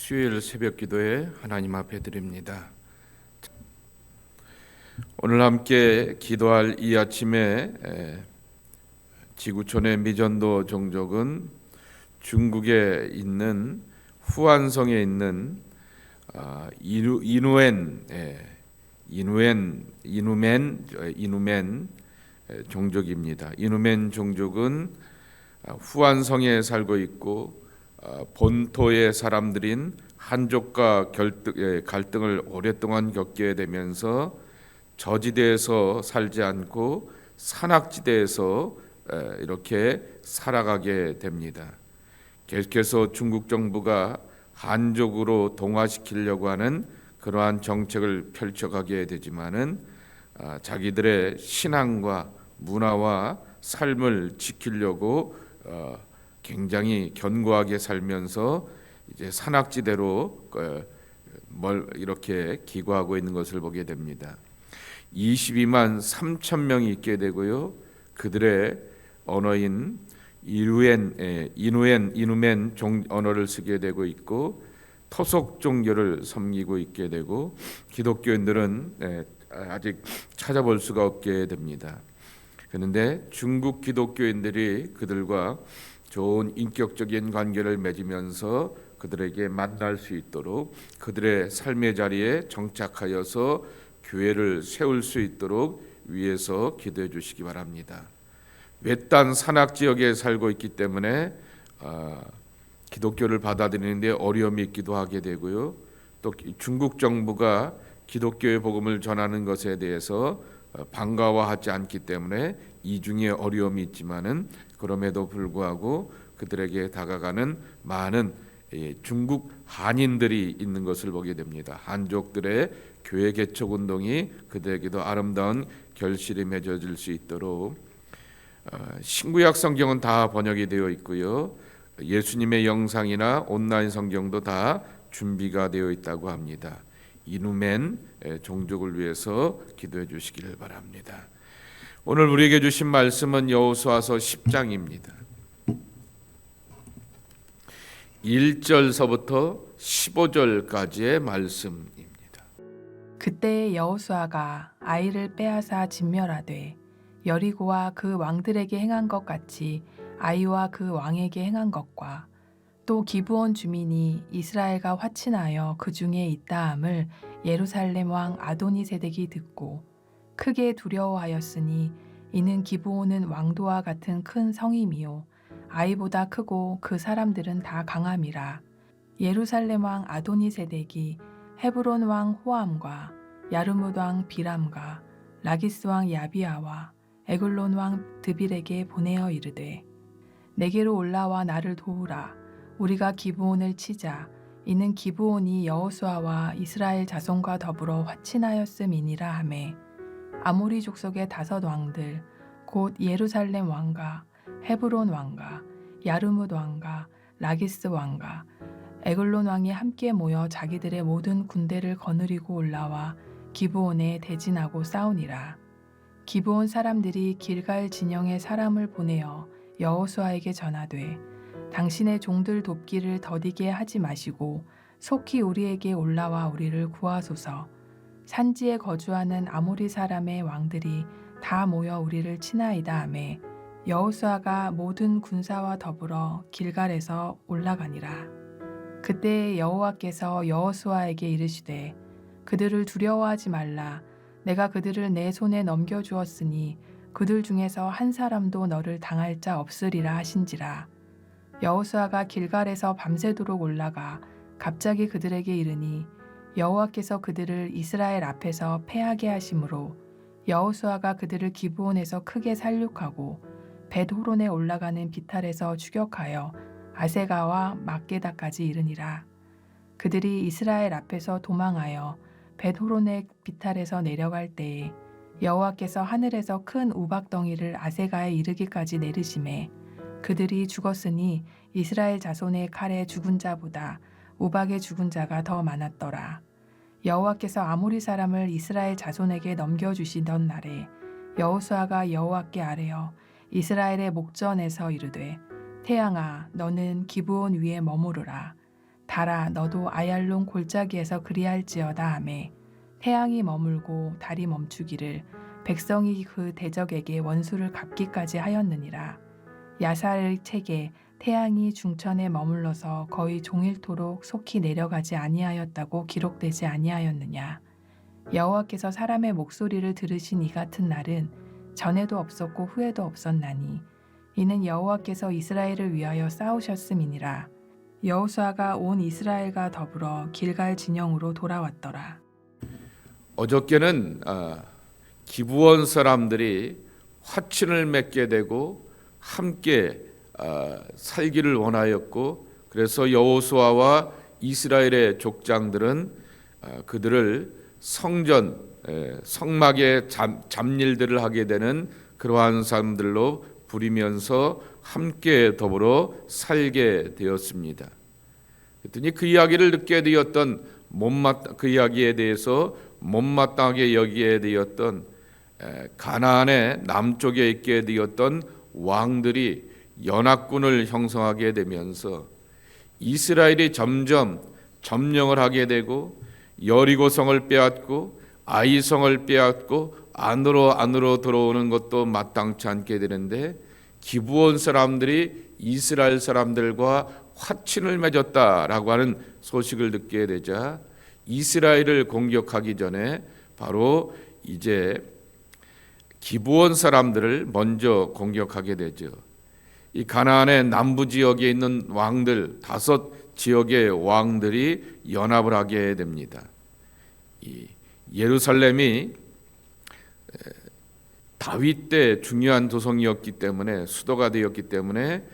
수요일 새벽 기도에 하나님 앞에 드립니다. 오늘 함께 기도할 이 아침에 지구촌의 미전도 종족은 중국에 있는 후안성에 있는 이누멘 종족입니다. 이누멘 종족은 후안성에 살고 있고 본토의 사람들인 한족과 갈등을 오랫동안 겪게 되면서 저지대에서 살지 않고 산악지대에서 이렇게 살아가게 됩니다. 계속해서 중국 정부가 한족으로 동화시키려고 하는 그러한 정책을 펼쳐가게 되지만은 자기들의 신앙과 문화와 삶을 지키려고 굉장히 견고하게 살면서 이제 산악지대로 이렇게 기거하고 있는 것을 보게 됩니다. 22만 3천 명이 있게 되고요. 그들의 언어인 이누멘 언어를 쓰게 되고 있고 토속 종교를 섬기고 있게 되고 기독교인들은 아직 찾아볼 수가 없게 됩니다. 그런데 중국 기독교인들이 그들과 좋은 인격적인 관계를 맺으면서 그들에게 만날 수 있도록 그들의 삶의 자리에 정착하여서 교회를 세울 수 있도록 위해서 기도해 주시기 바랍니다. 외딴 산악 지역에 살고 있기 때문에 기독교를 받아들이는데 어려움이 있기도 하게 되고요. 또 중국 정부가 기독교의 복음을 전하는 것에 대해서 반가워하지 않기 때문에 이중의 어려움이 있지만은 그럼에도 불구하고 그들에게 다가가는 많은 중국 한인들이 있는 것을 보게 됩니다. 한족들의 교회 개척 운동이 그들에게도 아름다운 결실이 맺어질 수 있도록 신구약 성경은 다 번역이 되어 있고요. 예수님의 영상이나 온라인 성경도 다 준비가 되어 있다고 합니다. 이누멘 종족을 위해서 기도해 주시기를 바랍니다. 오늘 우리에게 주신 말씀은 여호수아서 10장입니다. 1절서부터 15절까지의 말씀입니다. 그때 여호수아가 아이를 빼앗아 진멸하되 여리고와 그 왕들에게 행한 것 같이 아이와 그 왕에게 행한 것과 또 기브온 주민이 이스라엘과 화친하여 그 중에 있다함을 예루살렘 왕 아도니세덱이 듣고 크게 두려워하였으니 이는 기브온은 왕도와 같은 큰 성임이요 아이보다 크고 그 사람들은 다 강함이라. 예루살렘 왕 아도니세덱이 헤브론 왕 호암과 야르뭇 왕 비람과 라기스 왕 야비아와 에글론 왕 드빌에게 보내어 이르되 내게로 올라와 나를 도우라. 우리가 기브온을 치자. 이는 기브온이 여호수아와 이스라엘 자손과 더불어 화친하였음이니라 하매 아모리 족속의 5 왕들 곧 예루살렘 왕과 헤브론 왕과 야르뭇 왕과 라기스 왕과 에글론 왕이 함께 모여 자기들의 모든 군대를 거느리고 올라와 기브온에 대진하고 싸우니라. 기브온 사람들이 길갈 진영에 사람을 보내어 여호수아에게 전하되 당신의 종들 돕기를 더디게 하지 마시고 속히 우리에게 올라와 우리를 구하소서. 산지에 거주하는 아모리 사람의 왕들이 다 모여 우리를 치나이다 하매 여호수아가 모든 군사와 더불어 길갈에서 올라가니라. 그때 여호와께서 여호수아에게 이르시되 그들을 두려워하지 말라. 내가 그들을 내 손에 넘겨주었으니 그들 중에서 한 사람도 너를 당할 자 없으리라 하신지라. 여호수아가 길갈에서 밤새도록 올라가 갑자기 그들에게 이르니 여호와께서 그들을 이스라엘 앞에서 패하게 하심으로 여호수아가 그들을 기브온에서 크게 살육하고 벳호론에 올라가는 비탈에서 추격하여 아세가와 막게다까지 이르니라. 그들이 이스라엘 앞에서 도망하여 벳호론의 비탈에서 내려갈 때에 여호와께서 하늘에서 큰 우박덩이를 아세가에 이르기까지 내리심에 그들이 죽었으니 이스라엘 자손의 칼에 죽은 자보다 우박에 죽은 자가 더 많았더라. 여호와께서 아모리 사람을 이스라엘 자손에게 넘겨주시던 날에 여호수아가 여호와께 아뢰어 이스라엘의 목전에서 이르되 태양아 너는 기브온 위에 머무르라. 달아 너도 아얄론 골짜기에서 그리할지어다 하매 태양이 머물고 달이 멈추기를 백성이 그 대적에게 원수를 갚기까지 하였느니라. 야살의 책에 태양이 중천에 머물러서 거의 종일토록 속히 내려가지 아니하였다고 기록되지 아니하였느냐. 여호와께서 사람의 목소리를 들으신 이 같은 날은 전에도 없었고 후에도 없었나니 이는 여호와께서 이스라엘을 위하여 싸우셨음이니라. 여호수아가 온 이스라엘과 더불어 길갈 진영으로 돌아왔더라. 어저께는 기브온 사람들이 화친을 맺게 되고 함께 살기를 원하였고, 그래서 여호수아와 이스라엘의 족장들은 그들을 성전 성막의 잡일들을 하게 되는 그러한 사람들로 부리면서 함께 더불어 살게 되었습니다. 그랬더니 그 이야기를 듣게 되었던 그 이야기에 대해서 못마땅하게 여기게 되었던 가나안의 남쪽에 있게 되었던 왕들이 연합군을 형성하게 되면서 이스라엘이 점점 점령을 하게 되고 여리고성을 빼앗고 아이성을 빼앗고 안으로 들어오는 것도 마땅치 않게 되는데, 기브온 사람들이 이스라엘 사람들과 화친을 맺었다라고 하는 소식을 듣게 되자 이스라엘을 공격하기 전에 바로 이제 기브온 사람들을 먼저 공격하게 되죠. 이 가나안의 남부 지역에 있는 왕들 5 지역의 왕들이 연합을 하게 됩니다. 이 예루살렘이 다윗 때 중요한 도성이었기 때문에, 수도가 되었기 때문에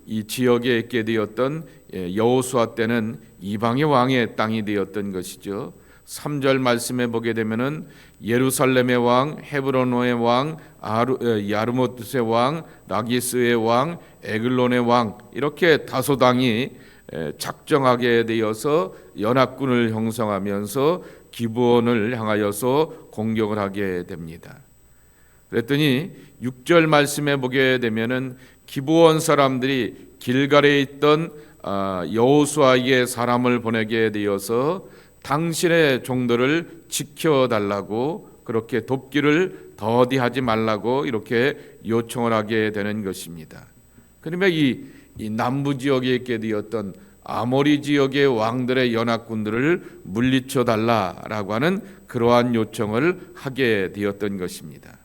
이 지역에 있게 되었던 여호수아 때는 이방의 왕의 땅이 되었던 것이죠. 3절 말씀에 보게 되면은 예루살렘의 왕, 헤브론의 왕, 야르모트의 왕, 라기스의 왕, 에글론의 왕, 이렇게 5당이 작정하게 되어서 연합군을 형성하면서 기브온을 향하여서 공격을 하게 됩니다. 그랬더니 6절 말씀에 보게 되면은 기브온 사람들이 길갈에 있던 여호수아에게 사람을 보내게 되어서 당신의 종들을 지켜달라고, 그렇게 돕기를 더디하지 말라고 이렇게 요청을 하게 되는 것입니다. 그러면 이 남부 지역에 있게 되었던 아모리 지역의 왕들의 연합군들을 물리쳐 달라라고 하는 그러한 요청을 하게 되었던 것입니다.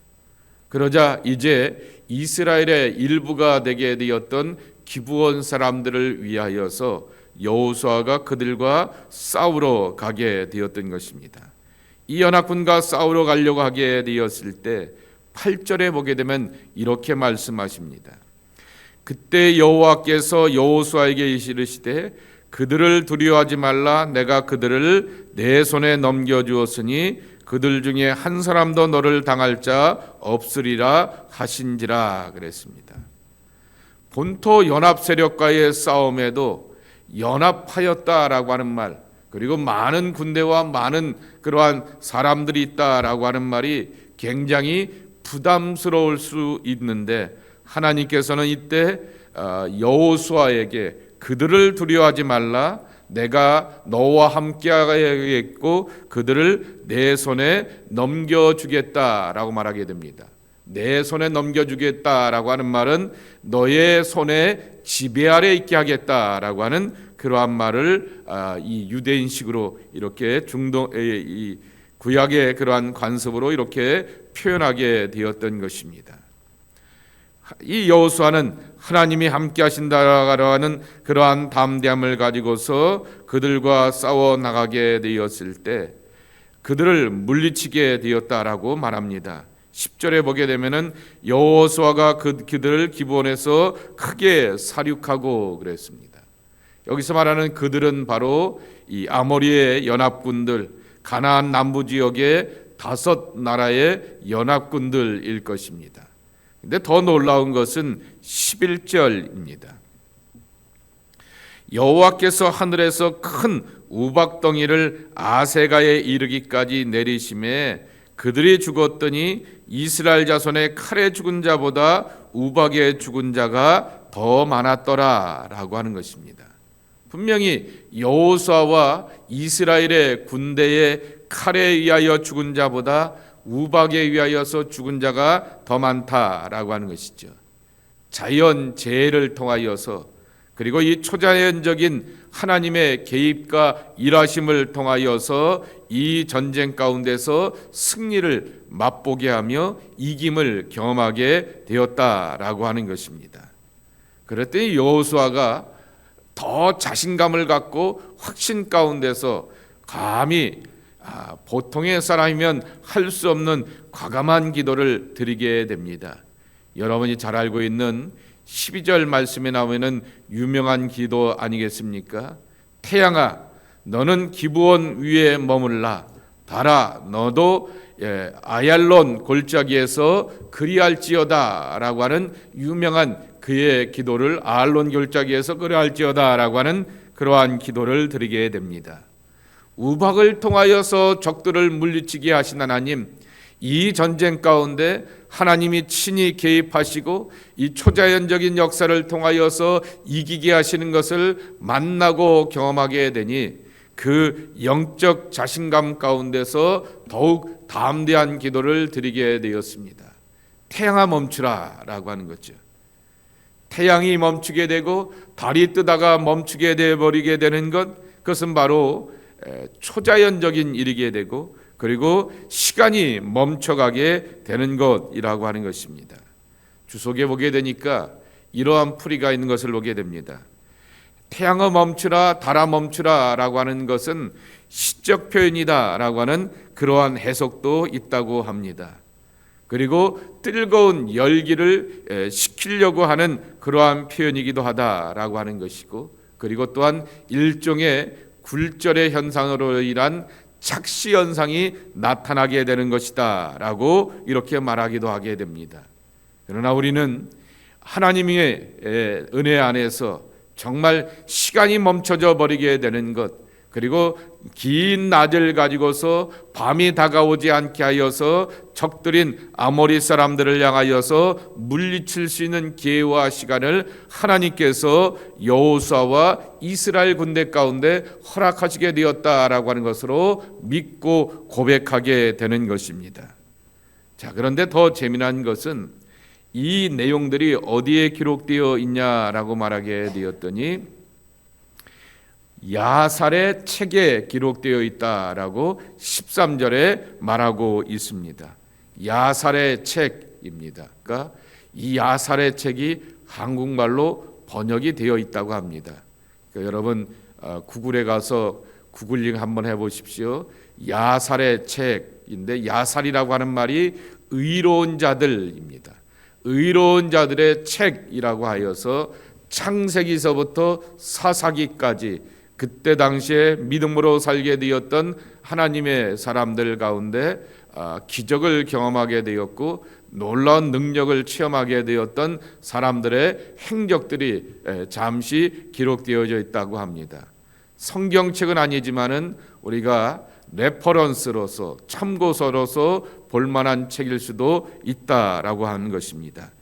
그러자 이제 이스라엘의 일부가 되게 되었던 기브온 사람들을 위하여서 여호수아가 그들과 싸우러 가게 되었던 것입니다. 이 연합군과 싸우러 가려고 하게 되었을 때 8절에 보게 되면 이렇게 말씀하십니다. 그때 여호와께서 여호수아에게 이르시되 그들을 두려워하지 말라. 내가 그들을 내 손에 넘겨주었으니 그들 중에 한 사람도 너를 당할 자 없으리라 하신지라 그랬습니다. 본토 연합 세력과의 싸움에도 연합하였다라고 하는 말, 그리고 많은 군대와 많은 그러한 사람들이 있다라고 하는 말이 굉장히 부담스러울 수 있는데, 하나님께서는 이때 여호수아에게 그들을 두려워하지 말라. 내가 너와 함께하겠고 그들을 내 손에 넘겨주겠다라고 말하게 됩니다. 내 손에 넘겨주겠다라고 하는 말은 너의 손에 지배 아래 있게 하겠다라고 하는 그러한 말을 이 유대인식으로 이렇게 이 구약의 그러한 관습으로 이렇게 표현하게 되었던 것입니다. 이 여호수아는 하나님이 함께 하신다라는 그러한 담대함을 가지고서 그들과 싸워 나가게 되었을 때 그들을 물리치게 되었다라고 말합니다. 10절에 보게 되면은 여호수아가 그들을 기브온에서 크게 사륙하고 그랬습니다. 여기서 말하는 그들은 바로 이 아모리의 연합군들, 가나안 남부 지역의 5 나라의 연합군들일 것입니다. 근데 더 놀라운 것은 11절입니다. 여호와께서 하늘에서 큰 우박덩이를 아세가에 이르기까지 내리심에 그들이 죽었더니 이스라엘 자손의 칼에 죽은 자보다 우박에 죽은 자가 더 많았더라라고 하는 것입니다. 분명히 여호수아와 이스라엘의 군대의 칼에 의하여 죽은 자보다 우박에 의하여서 죽은 자가 더 많다라고 하는 것이죠. 자연 재해를 통하여서, 그리고 이 초자연적인 하나님의 개입과 일하심을 통하여서 이 전쟁 가운데서 승리를 맛보게 하며 이김을 경험하게 되었다라고 하는 것입니다. 그랬더니 여호수아가 더 자신감을 갖고 확신 가운데서 감히 보통의 사람이면 할 수 없는 과감한 기도를 드리게 됩니다. 여러분이 잘 알고 있는 12절 말씀에 나오는 유명한 기도 아니겠습니까? 태양아, 너는 기브온 위에 머물라. 달아, 너도 아얄론 골짜기에서 그리할지어다 라고 하는 유명한 그의 기도를, 아알론 골짜기에서 그리할지어다 라고 하는 그러한 기도를 드리게 됩니다. 우박을 통하여서 적들을 물리치게 하신 하나님, 이 전쟁 가운데 하나님이 친히 개입하시고 이 초자연적인 역사를 통하여서 이기게 하시는 것을 만나고 경험하게 되니 그 영적 자신감 가운데서 더욱 담대한 기도를 드리게 되었습니다. 태양아 멈추라 라고 하는 거죠. 태양이 멈추게 되고 달이 뜨다가 멈추게 되어버리게 되는 것, 그것은 바로 초자연적인 일이게 되고, 그리고 시간이 멈춰가게 되는 것이라고 하는 것입니다. 주석에 보게 되니까 이러한 풀이가 있는 것을 보게 됩니다. 태양아 멈추라, 달아 멈추라 라고 하는 것은 시적 표현이다 라고 하는 그러한 해석도 있다고 합니다. 그리고 뜨거운 열기를 식히려고 하는 그러한 표현이기도 하다라고 하는 것이고, 그리고 또한 일종의 굴절의 현상으로 인한 착시 현상이 나타나게 되는 것이다 라고 이렇게 말하기도 하게 됩니다. 그러나 우리는 하나님의 은혜 안에서 정말 시간이 멈춰져 버리게 되는 것, 그리고 긴 낮을 가지고서 밤이 다가오지 않게 하여서 적들인 아모리 사람들을 향하여서 물리칠 수 있는 기회와 시간을 하나님께서 여호수아와 이스라엘 군대 가운데 허락하시게 되었다라고 하는 것으로 믿고 고백하게 되는 것입니다. 자, 그런데 더 재미난 것은 이 내용들이 어디에 기록되어 있냐라고 말하게 되었더니 야살의 책에 기록되어 있다라고 13절에 말하고 있습니다. 야살의 책입니다. 그러니까 이 야살의 책이 한국말로 번역이 되어 있다고 합니다. 그러니까 여러분 구글에 가서 구글링 한번 해보십시오. 야살의 책인데, 야살이라고 하는 말이 의로운 자들입니다. 의로운 자들의 책이라고 하여서 창세기서부터 사사기까지 그때 당시에 믿음으로 살게 되었던 하나님의 사람들 가운데 기적을 경험하게 되었고 놀라운 능력을 체험하게 되었던 사람들의 행적들이 잠시 기록되어져 있다고 합니다. 성경책은 아니지만은 우리가 레퍼런스로서, 참고서로서 볼만한 책일 수도 있다라고 하는 것입니다.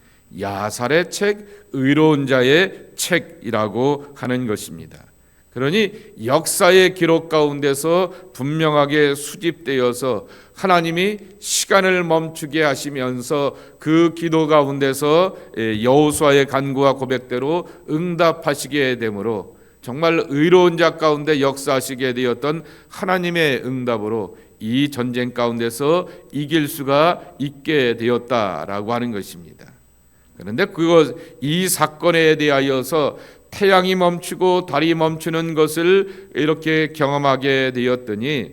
야살의 책, 의로운 자의 책이라고 하는 것입니다. 그러니 역사의 기록 가운데서 분명하게 수집되어서 하나님이 시간을 멈추게 하시면서 그 기도 가운데서 여호수아의 간구와 고백대로 응답하시게 되므로 정말 의로운 자 가운데 역사하시게 되었던 하나님의 응답으로 이 전쟁 가운데서 이길 수가 있게 되었다라고 하는 것입니다. 그런데 이 사건에 대하여서 태양이 멈추고 달이 멈추는 것을 이렇게 경험하게 되었더니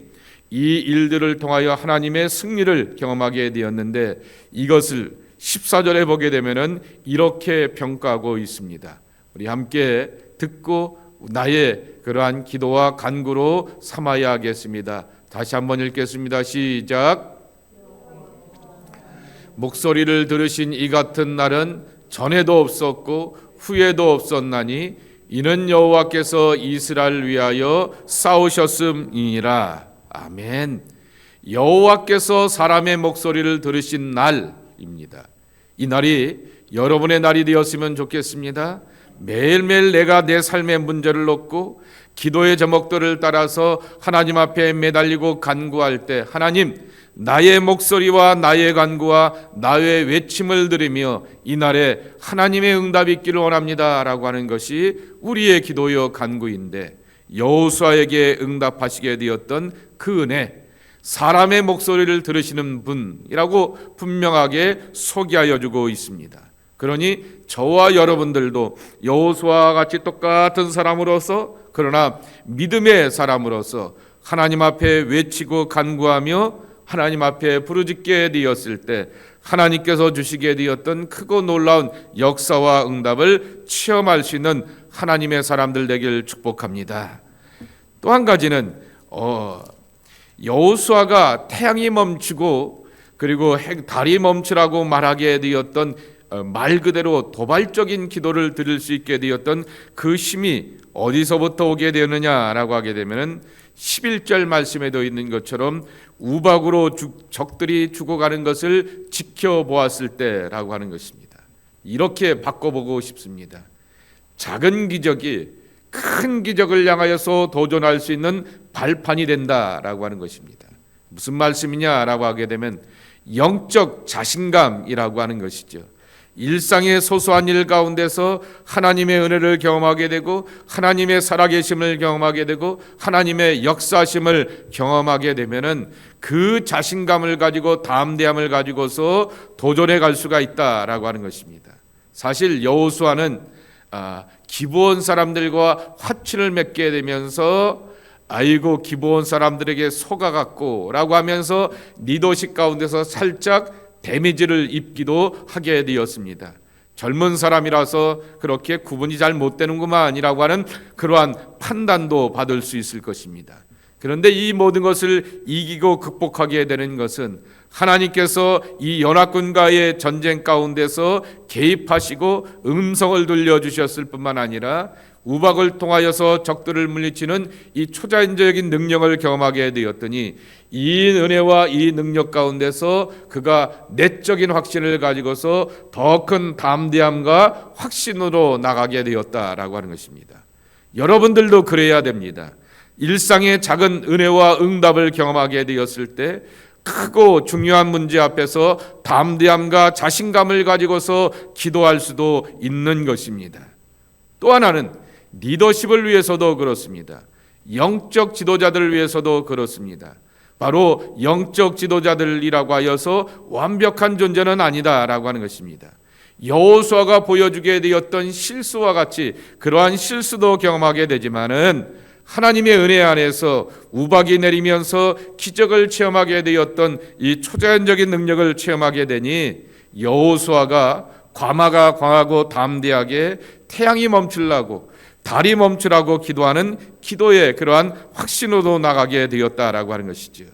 이 일들을 통하여 하나님의 승리를 경험하게 되었는데, 이것을 14절에 보게 되면은 이렇게 평가하고 있습니다. 우리 함께 듣고 나의 그러한 기도와 간구로 삼아야 하겠습니다. 다시 한번 읽겠습니다. 시작. 목소리를 들으신 이 같은 날은 전에도 없었고 후에도 없었나니 이는 여호와께서 이스라엘을 위하여 싸우셨음이니라. 아멘. 여호와께서 사람의 목소리를 들으신 날입니다. 이 날이 여러분의 날이 되었으면 좋겠습니다. 매일매일 내가 내 삶의 문제를 놓고 기도의 제목들을 따라서 하나님 앞에 매달리고 간구할 때 하나님, 나의 목소리와 나의 간구와 나의 외침을 들으며 이날에 하나님의 응답이 있기를 원합니다 라고 하는 것이 우리의 기도요 간구인데, 여호수아에게 응답하시게 되었던 그 은혜, 사람의 목소리를 들으시는 분이라고 분명하게 소개하여 주고 있습니다. 그러니 저와 여러분들도 여호수아와 같이 똑같은 사람으로서, 그러나 믿음의 사람으로서 하나님 앞에 외치고 간구하며 하나님 앞에 부르짖게 되었을 때 하나님께서 주시게 되었던 크고 놀라운 역사와 응답을 체험할 수 있는 하나님의 사람들 되길 축복합니다. 또 한 가지는 여호수아가 태양이 멈추고 그리고 달이 멈추라고 말하게 되었던 말 그대로 도발적인 기도를 드릴 수 있게 되었던 그 힘이 어디서부터 오게 되었느냐라고 하게 되면은 11절 말씀에도 있는 것처럼 우박으로 적들이 죽어가는 것을 지켜보았을 때라고 하는 것입니다. 이렇게 바꿔보고 싶습니다. 작은 기적이 큰 기적을 향하여서 도전할 수 있는 발판이 된다라고 하는 것입니다. 무슨 말씀이냐라고 하게 되면 영적 자신감이라고 하는 것이죠. 일상의 소소한 일 가운데서 하나님의 은혜를 경험하게 되고 하나님의 살아계심을 경험하게 되고 하나님의 역사심을 경험하게 되면은 그 자신감을 가지고 담대함을 가지고서 도전해 갈 수가 있다라고 하는 것입니다. 사실 여호수아는 기브온 사람들과 화친을 맺게 되면서 아이고 기브온 사람들에게 속아갔고 라고 하면서 리더십 가운데서 살짝 데미지를 입기도 하게 되었습니다. 젊은 사람이라서 그렇게 구분이 잘 못 되는구만이라고 하는 그러한 판단도 받을 수 있을 것입니다. 그런데 이 모든 것을 이기고 극복하게 되는 것은 하나님께서 이 연합군과의 전쟁 가운데서 개입하시고 음성을 들려주셨을 뿐만 아니라 우박을 통하여서 적들을 물리치는 이 초자연적인 능력을 경험하게 되었더니 이 은혜와 이 능력 가운데서 그가 내적인 확신을 가지고서 더 큰 담대함과 확신으로 나가게 되었다라고 하는 것입니다. 여러분들도 그래야 됩니다. 일상의 작은 은혜와 응답을 경험하게 되었을 때 크고 중요한 문제 앞에서 담대함과 자신감을 가지고서 기도할 수도 있는 것입니다. 또 하나는 리더십을 위해서도 그렇습니다. 영적 지도자들을 위해서도 그렇습니다. 바로 영적 지도자들이라고 하여서 완벽한 존재는 아니다라고 하는 것입니다. 여호수아가 보여주게 되었던 실수와 같이 그러한 실수도 경험하게 되지만은 하나님의 은혜 안에서 우박이 내리면서 기적을 체험하게 되었던 이 초자연적인 능력을 체험하게 되니 여호수아가 과마가 광하고 담대하게 태양이 멈추려고 달이 멈추라고 기도하는 기도의 그러한 확신으로 나가게 되었다라고 하는 것이죠.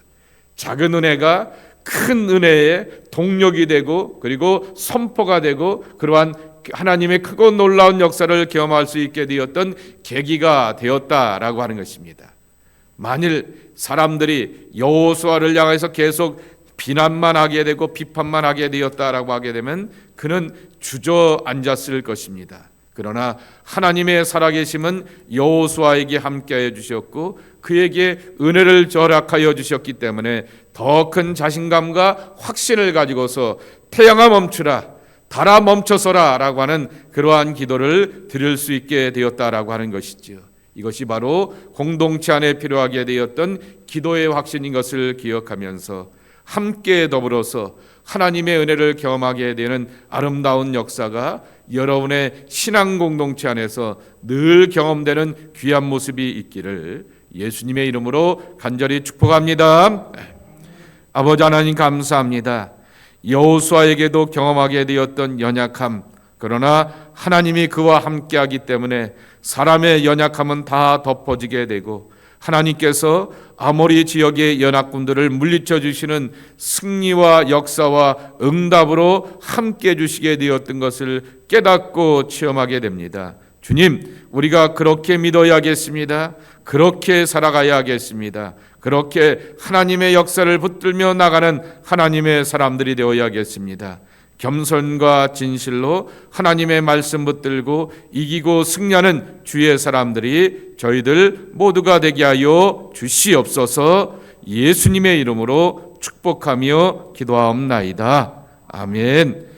작은 은혜가 큰 은혜의 동력이 되고 그리고 선포가 되고 그러한 하나님의 크고 놀라운 역사를 경험할 수 있게 되었던 계기가 되었다라고 하는 것입니다. 만일 사람들이 여호수아를 향해서 계속 비난만 하게 되고 비판만 하게 되었다라고 하게 되면 그는 주저앉았을 것입니다. 그러나 하나님의 살아계심은 여호수아에게 함께하여 주셨고 그에게 은혜를 절약하여 주셨기 때문에 더 큰 자신감과 확신을 가지고서 태양아 멈추라, 달아 멈춰서라 라고 하는 그러한 기도를 드릴 수 있게 되었다라고 하는 것이죠. 이것이 바로 공동체 안에 필요하게 되었던 기도의 확신인 것을 기억하면서 함께 더불어서 하나님의 은혜를 경험하게 되는 아름다운 역사가 여러분의 신앙 공동체 안에서 늘 경험되는 귀한 모습이 있기를 예수님의 이름으로 간절히 축복합니다. 아버지 하나님 감사합니다. 여호수아에게도 경험하게 되었던 연약함, 그러나 하나님이 그와 함께하기 때문에 사람의 연약함은 다 덮어지게 되고 하나님께서 아모리 지역의 연합군들을 물리쳐 주시는 승리와 역사와 응답으로 함께 주시게 되었던 것을 깨닫고 체험하게 됩니다. 주님, 우리가 그렇게 믿어야겠습니다. 그렇게 살아가야겠습니다. 그렇게 하나님의 역사를 붙들며 나가는 하나님의 사람들이 되어야겠습니다. 겸손과 진실로 하나님의 말씀 붙들고 이기고 승리하는 주의 사람들이 저희들 모두가 되게 하여 주시옵소서. 예수님의 이름으로 축복하며 기도하옵나이다. 아멘.